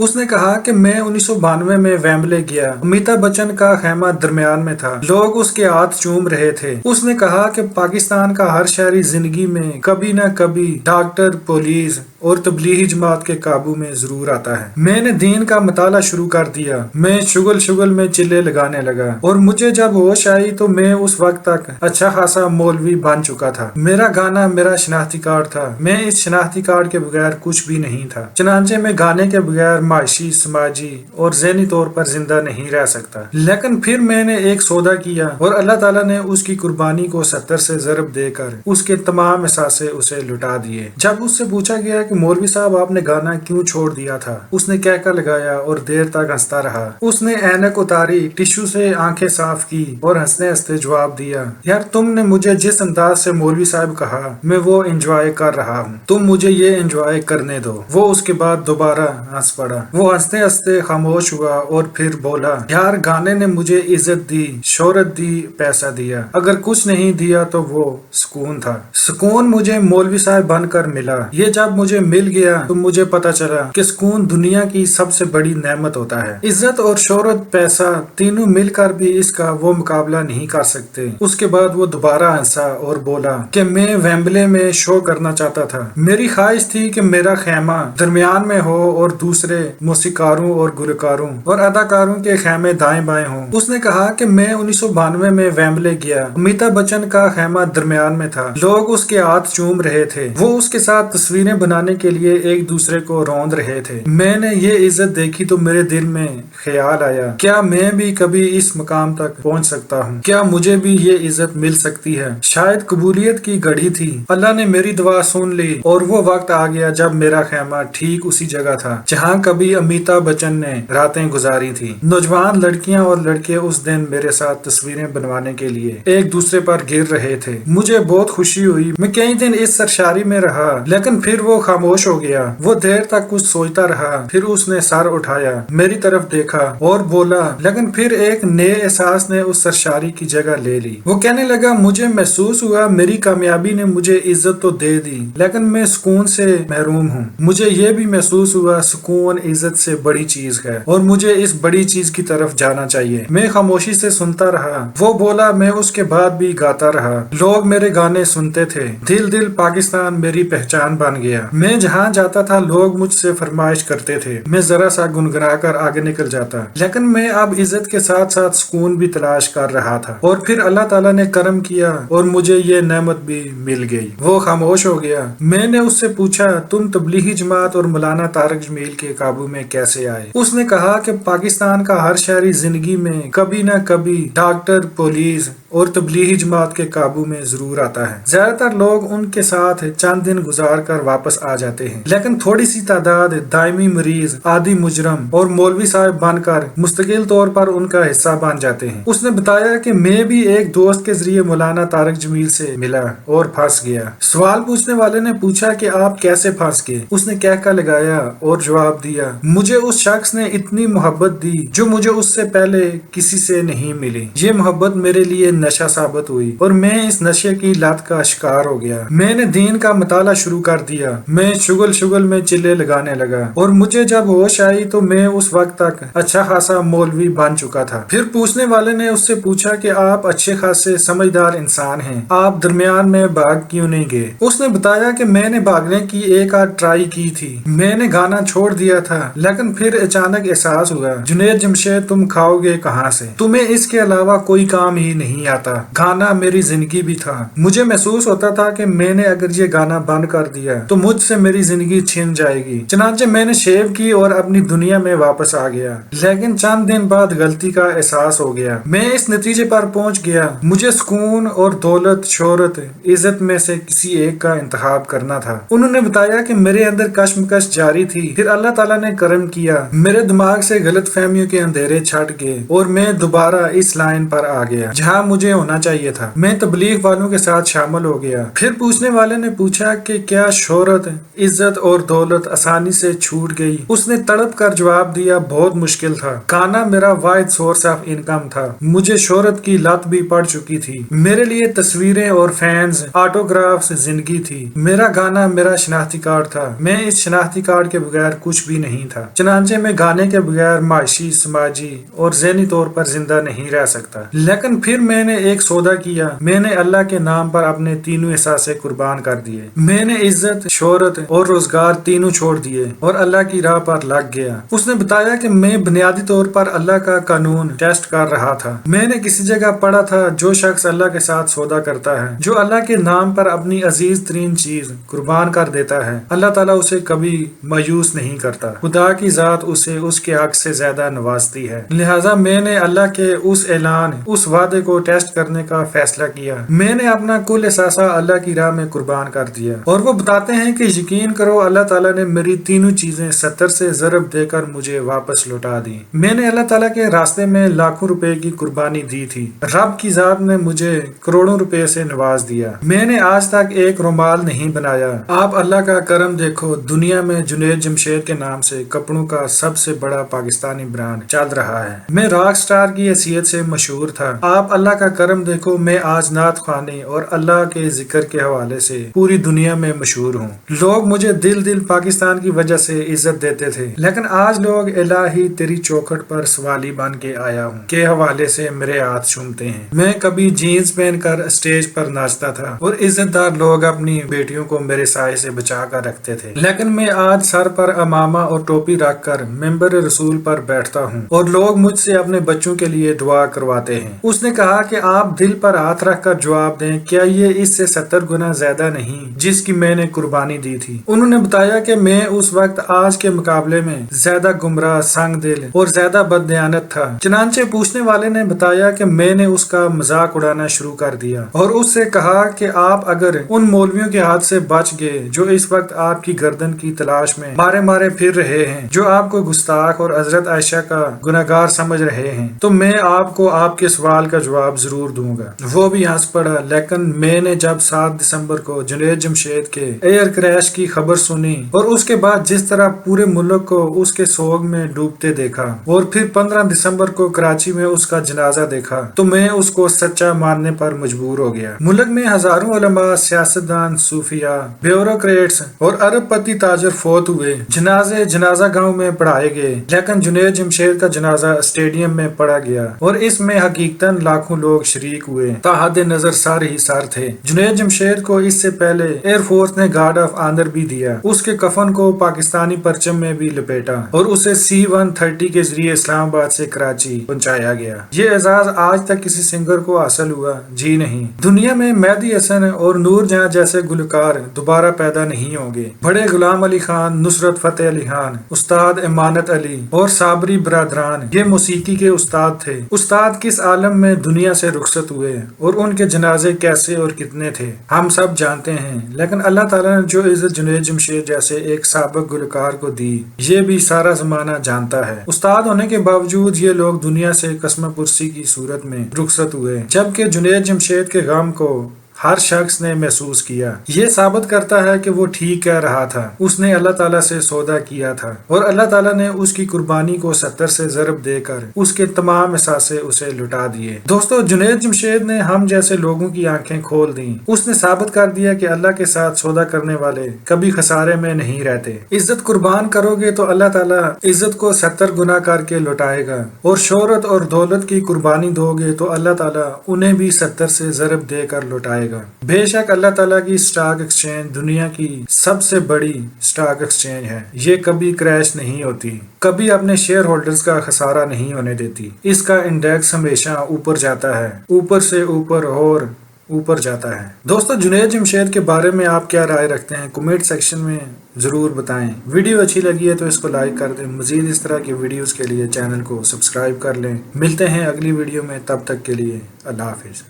اس نے کہا کہ میں 1992 میں ویمبلے گیا۔ امیتابھ بچن کا خیمہ درمیان میں تھا، لوگ اس کے ہاتھ چوم رہے تھے۔ اس نے کہا کہ پاکستان کا ہر شہری زندگی میں کبھی نہ کبھی ڈاکٹر، پولیس اور تبلیغی جماعت کے قابو میں ضرور آتا ہے۔ میں نے دین کا مطالعہ شروع کر دیا۔ میں شغل میں چلے لگانے لگا، اور مجھے جب ہوش آئی تو میں اس وقت تک اچھا خاصا مولوی بن چکا تھا۔ میرا گانا میرا شناختی کارڈ تھا۔ میں اس شناختی کارڈ کے بغیر کچھ بھی نہیں تھا۔ چنانچہ میں گانے کے بغیر معاشی، سماجی اور ذہنی طور پر زندہ نہیں رہ سکتا۔ لیکن پھر میں نے ایک سودا کیا، اور اللہ تعالیٰ نے اس کی قربانی کو 70 سے ضرب دے کر اس کے تمام اثاثے اسے لٹا دیے۔ جب اس سے پوچھا گیا کہ مولوی صاحب آپ نے گانا کیوں چھوڑ دیا تھا، اس نے کہکا لگایا اور دیر تک ہنستا رہا۔ اس نے اینک اتاری، ٹشو سے آنکھیں صاف کی اور ہنستے ہنستے جواب دیا، یار تم نے مجھے جس انداز سے مولوی صاحب کہا میں وہ انجوائے کر رہا ہوں، تم مجھے یہ انجوائے کرنے دو۔ وہ اس کے بعد دوبارہ ہنس پڑا۔ وہ ہنستے ہنستے خاموش ہوا اور پھر بولا، یار گانے نے مجھے عزت دی، شہرت دی، پیسہ دیا، اگر کچھ نہیں دیا تو وہ سکون تھا۔ سکون مجھے مولوی صاحب بن کر ملا۔ یہ جب مجھے مل گیا تو مجھے پتا چلا کہ سکون دنیا کی سب سے بڑی نعمت ہوتا ہے۔ عزت اور شہرت، پیسہ، تینوں مل کر بھی اس کا وہ مقابلہ نہیں کر سکتے۔ اس کے بعد وہ دوبارہ ہنسا اور بولا کہ میں ویمبلے میں شو کرنا چاہتا تھا۔ میری خواہش تھی کہ میرا خیمہ درمیان میں ہو اور دوسرے موسیقاروں اور گلوکاروں اور اداکاروں کے خیمے دائیں بائیں ہوں۔ اس نے کہا کہ میں 1992 میں ویمبلے گیا۔ امیتابھ بچن کا خیمہ درمیان میں تھا، لوگ اس کے ہاتھ چوم رہے تھے۔ وہ اس کے ساتھ تصویریں بنانے کے لیے ایک دوسرے کو روند رہے تھے۔ میں نے یہ عزت دیکھی تو میرے دل میں خیال آیا، کیا میں بھی کبھی اس مقام تک پہنچ سکتا ہوں؟ کیا مجھے بھی یہ عزت مل سکتی ہے؟ شاید قبولیت کی گھڑی تھی، اللہ نے میری دعا سن لی اور وہ وقت آ گیا جب میرا خیمہ ٹھیک اسی جگہ تھا جہاں کبھی امیتابھ بچن نے راتیں گزاری تھی۔ نوجوان لڑکیاں اور لڑکے اس دن میرے ساتھ تصویریں بنوانے کے لیے ایک دوسرے پر گر رہے تھے۔ مجھے بہت خوشی ہوئی۔ میں کئی دن اس سرشاری میں رہا، لیکن پھر وہ خاموش ہو گیا۔ وہ دیر تک کچھ سوچتا رہا، پھر اس نے سر اٹھایا، میری طرف دیکھا اور بولا، لیکن پھر ایک نئے احساس نے اس سرشاری کی جگہ لے لی۔ وہ کہنے لگا، مجھے محسوس ہوا میری کامیابی نے مجھے عزت تو دے دی، لیکن میں سکون سے محروم ہوں۔ مجھے یہ بھی محسوس ہوا سکون عزت سے بڑی چیز ہے اور مجھے اس بڑی چیز کی طرف جانا چاہیے۔ میں خاموشی سے سنتا رہا۔ وہ بولا، میں اس کے بعد بھی گاتا رہا۔ لوگ میرے گانے سنتے تھے۔ دل پاکستان میری پہچان بن گیا۔ میں جہاں جاتا تھا لوگ مجھ سے فرمائش کرتے تھے، میں ذرا سا گنگنا کر آگے نکل جاتا، لیکن میں اب عزت کے ساتھ ساتھ سکون بھی تلاش کر رہا تھا۔ اور پھر اللہ تعالیٰ نے کرم کیا اور مجھے یہ نعمت بھی مل گئی۔ وہ خاموش ہو گیا۔ میں نے اس سے پوچھا، تم تبلیغی جماعت اور مولانا طارق جمیل کے قابو میں کیسے آئے؟ اس نے کہا کہ پاکستان کا ہر شہری زندگی میں کبھی نہ کبھی ڈاکٹر، پولیس اور تبلیغی جماعت کے قابو میں ضرور آتا ہے۔ زیادہ تر لوگ ان کے ساتھ چند دن گزار کر واپس آ جاتے ہیں، لیکن تھوڑی سی تعداد دائمی مریض، عادی مجرم اور مولوی صاحب بن کر مستقل طور پر ان کا حصہ بن جاتے ہیں۔ اس نے بتایا کہ میں بھی ایک دوست کے ذریعے مولانا طارق جمیل سے ملا اور پھنس گیا۔ سوال پوچھنے والے نے پوچھا کہ آپ کیسے پھنس گئے؟ اس نے کہکا لگایا اور جواب دیا، مجھے اس شخص نے اتنی محبت دی جو مجھے اس سے پہلے کسی سے نہیں ملی۔ یہ محبت میرے لیے نشہ ثابت ہوئی اور میں اس نشے کی لت کا شکار ہو گیا۔ میں نے دین کا مطالعہ شروع کر دیا۔ میں شغل میں چلے لگانے لگا، اور مجھے جب ہوش آئی تو میں اس وقت تک اچھا خاصا مولوی بن چکا تھا۔ پھر پوچھنے والے نے اس سے پوچھا کہ آپ اچھے خاصے سمجھدار انسان ہیں، آپ درمیان میں بھاگ کیوں نہیں گئے؟ اس نے بتایا کہ میں نے بھاگنے کی ایک آدھ ٹرائی کی تھی، میں نے گانا چھوڑ دیا تھا، لیکن پھر اچانک احساس ہوا، جنید جمشید تم کھاؤ گے کہاں سے؟ تمہیں اس کے علاوہ کوئی کام ہی نہیں آتا۔ گانا میری زندگی بھی تھا۔ مجھے محسوس ہوتا تھا کہ میں نے اگر یہ گانا بند کر دیا تو مجھ سے میری زندگی چھن جائے گی۔ چنانچہ میں نے شیو کی اور اپنی دنیا میں واپس آ گیا، لیکن چند دن بعد غلطی کا احساس ہو گیا۔ میں اس نتیجے پر پہنچ گیا، مجھے سکون اور دولت، شہرت، عزت میں سے کسی ایک کا انتخاب کرنا تھا۔ انہوں نے بتایا کہ میرے اندر کشمکش جاری تھی، پھر اللہ تعالیٰ نے کرم کیا، میرے دماغ سے غلط فہمیوں کے اندھیرے چھٹ گئے اور میں دوبارہ اس لائن پر آ گیا جہاں مجھے ہونا چاہیے تھا۔ میں تبلیغ والوں کے ساتھ شامل ہو گیا۔ پھر پوچھنے والے نے پوچھا کہ کیا شہرت، عزت اور دولت آسانی سے چھوٹ گئی؟ اس نے تڑپ کر جواب دیا، بہت مشکل تھا۔ گانا میرا واحد سورس آف انکم تھا۔ مجھے شہرت کی لت بھی پڑ چکی تھی۔ میرے لیے تصویریں اور فینز، آٹوگرافز زندگی تھی۔ میرا گانا میرا شناختی کارڈ تھا۔ میں اس شناختی کارڈ کے بغیر کچھ بھی نہیں نہیں تھا، چنانچہ میں گانے کے بغیر معاشی، سماجی اور ذہنی طور پر زندہ نہیں رہ سکتا۔ لیکن پھر میں نے ایک سودا کیا، میں نے اللہ کے نام پر اپنے تینوں احساسے قربان کر دیے، میں نے عزت، شہرت اور روزگار تینوں چھوڑ دیے اور اللہ کی راہ پر لگ گیا۔ اس نے بتایا کہ میں بنیادی طور پر اللہ کا قانون ٹیسٹ کر رہا تھا۔ میں نے کسی جگہ پڑھا تھا جو شخص اللہ کے ساتھ سودا کرتا ہے، جو اللہ کے نام پر اپنی عزیز ترین چیز قربان کر دیتا ہے، اللہ تعالیٰ اسے کبھی مایوس نہیں کرتا۔ خدا کی ذات اسے اس کے حق سے زیادہ نوازتی ہے۔ لہٰذا میں نے اللہ کے اس اعلان، اس وعدے کو ٹیسٹ کرنے کا فیصلہ کیا۔ میں نے اپنا کل اثاثہ اللہ کی راہ میں قربان کر دیا، اور وہ بتاتے ہیں کہ یقین کرو اللہ تعالیٰ نے میری تینوں چیزیں 70 سے ضرب دے کر مجھے واپس لوٹا دی۔ میں نے اللہ تعالیٰ کے راستے میں لاکھوں روپے کی قربانی دی تھی، رب کی ذات نے مجھے کروڑوں روپے سے نواز دیا۔ میں نے آج تک ایک رومال نہیں بنایا۔ آپ اللہ کا کرم دیکھو، دنیا میں جنید جمشید کے نام سے کپڑوں کا سب سے بڑا پاکستانی برانڈ چل رہا ہے۔ میں راک سٹار کی حیثیت سے مشہور تھا۔ آپ اللہ کا کرم دیکھو، میں آج نعت خوانی اور اللہ کے ذکر کے حوالے سے پوری دنیا میں مشہور ہوں۔ لوگ مجھے دل پاکستان کی وجہ سے عزت دیتے تھے، لیکن آج لوگ الہی تیری چوکھٹ پر سوالی بن کے آیا ہوں کے حوالے سے میرے ہاتھ چومتے ہیں۔ میں کبھی جینز پہن کر اسٹیج پر ناچتا تھا اور عزت دار لوگ اپنی بیٹیوں کو میرے سائے سے بچا کر رکھتے تھے، لیکن میں آج سر پر امامہ اور ٹوپی رکھ کر ممبر رسول پر بیٹھتا ہوں اور لوگ مجھ سے اپنے بچوں کے لیے دعا کرواتے ہیں۔ اس نے کہا کہ آپ دل پر ہاتھ رکھ کر جواب دیں، کیا یہ اس سے 70 گنا زیادہ نہیں جس کی میں نے قربانی دی تھی؟ انہوں نے بتایا کہ میں اس وقت آج کے مقابلے میں زیادہ گمراہ، سنگ دل اور زیادہ بددیانت تھا۔ چنانچہ پوچھنے والے نے بتایا کہ میں نے اس کا مذاق اڑانا شروع کر دیا اور اس سے کہا کہ آپ اگر ان مولویوں کے ہاتھ سے بچ گئے جو اس وقت آپ کی گردن کی تلاش میں مارے پھر رہے ہیں، جو آپ کو گستاخ اور حضرت عائشہ کا گناہگار سمجھ رہے ہیں، تو میں آپ کو آپ کے سوال کا جواب ضرور دوں گا۔ وہ بھی ہنس پڑا، لیکن میں نے جب 7 دسمبر کو جنید جمشید کے ایئر کریش کی خبر سنی اور اس کے بعد جس طرح پورے ملک کو اس کے سوگ میں ڈوبتے دیکھا اور پھر 15 دسمبر کو کراچی میں اس کا جنازہ دیکھا، تو میں اس کو سچا ماننے پر مجبور ہو گیا۔ ملک میں ہزاروں علماء، سیاستدان، صوفیاء، بیوروکریٹس اور ارب پتی تاجر فوت ہوئے۔ جنازے جنازہ گاؤں میں پڑھائے گئے، لیکن جنید جمشید کا جنازہ اسٹیڈیم میں پڑھا گیا اور اس میں حقیقتاً لاکھوں لوگ شریک ہوئے۔ تحت نظر سر ہی سر تھے۔ جنید جمشید کو اس سے پہلے ایئر فورس نے گارڈ آف آنر بھی دیا، اس کے کفن کو پاکستانی پرچم میں بھی لپیٹا اور اسے C-130 کے ذریعے اسلام آباد سے کراچی پہنچایا گیا۔ یہ اعزاز آج تک کسی سنگر کو حاصل ہوا؟ جی نہیں۔ دنیا میں مہدی حسن اور نور جہاں جیسے گلوکار دوبارہ پیدا نہیں ہوں گے۔ بڑے غلام علی خان، نصرت فتح علی خان، استاد امانت علی اور صابری برادران یہ موسیقی کے استاد تھے۔ استاد کس عالم میں دنیا سے رخصت ہوئے اور ان کے جنازے کیسے اور کتنے تھے ہم سب جانتے ہیں، لیکن اللہ تعالیٰ نے جو عزت جنید جمشید جیسے ایک سابق گلوکار کو دی یہ بھی سارا زمانہ جانتا ہے۔ استاد ہونے کے باوجود یہ لوگ دنیا سے قسم پرسی کی صورت میں رخصت ہوئے، جبکہ جنید جمشید کے غم کو ہر شخص نے محسوس کیا۔ یہ ثابت کرتا ہے کہ وہ ٹھیک کہہ رہا تھا، اس نے اللہ تعالیٰ سے سودا کیا تھا اور اللہ تعالیٰ نے اس کی قربانی کو 70 سے ضرب دے کر اس کے تمام اثاثے اسے لٹا دیے۔ دوستو، جنید جمشید نے ہم جیسے لوگوں کی آنکھیں کھول دیں۔ اس نے ثابت کر دیا کہ اللہ کے ساتھ سودا کرنے والے کبھی خسارے میں نہیں رہتے۔ عزت قربان کرو گے تو اللہ تعالیٰ عزت کو 70 گنا کر کے لوٹائے گا، اور شہرت اور دولت کی قربانی دو گے تو اللہ تعالیٰ انہیں بھی 70 سے ضرب دے کر لوٹائے گا۔ بے شک اللہ تعالیٰ کی اسٹاک ایکسچینج دنیا کی سب سے بڑی اسٹاک ایکسچینج ہے۔ یہ کبھی کریش نہیں ہوتی، کبھی اپنے شیئر ہولڈرز کا خسارہ نہیں ہونے دیتی۔ اس کا انڈیکس ہمیشہ اوپر جاتا ہے، اوپر سے اوپر اور اوپر جاتا ہے۔ دوستو، جنید جمشید کے بارے میں آپ کیا رائے رکھتے ہیں؟ کمنٹ سیکشن میں ضرور بتائیں۔ ویڈیو اچھی لگی ہے تو اس کو لائک کر دیں۔ مزید اس طرح کی ویڈیوز کے لیے چینل کو سبسکرائب کر لیں۔ ملتے ہیں اگلی ویڈیو میں، تب تک کے لیے اللہ حافظ۔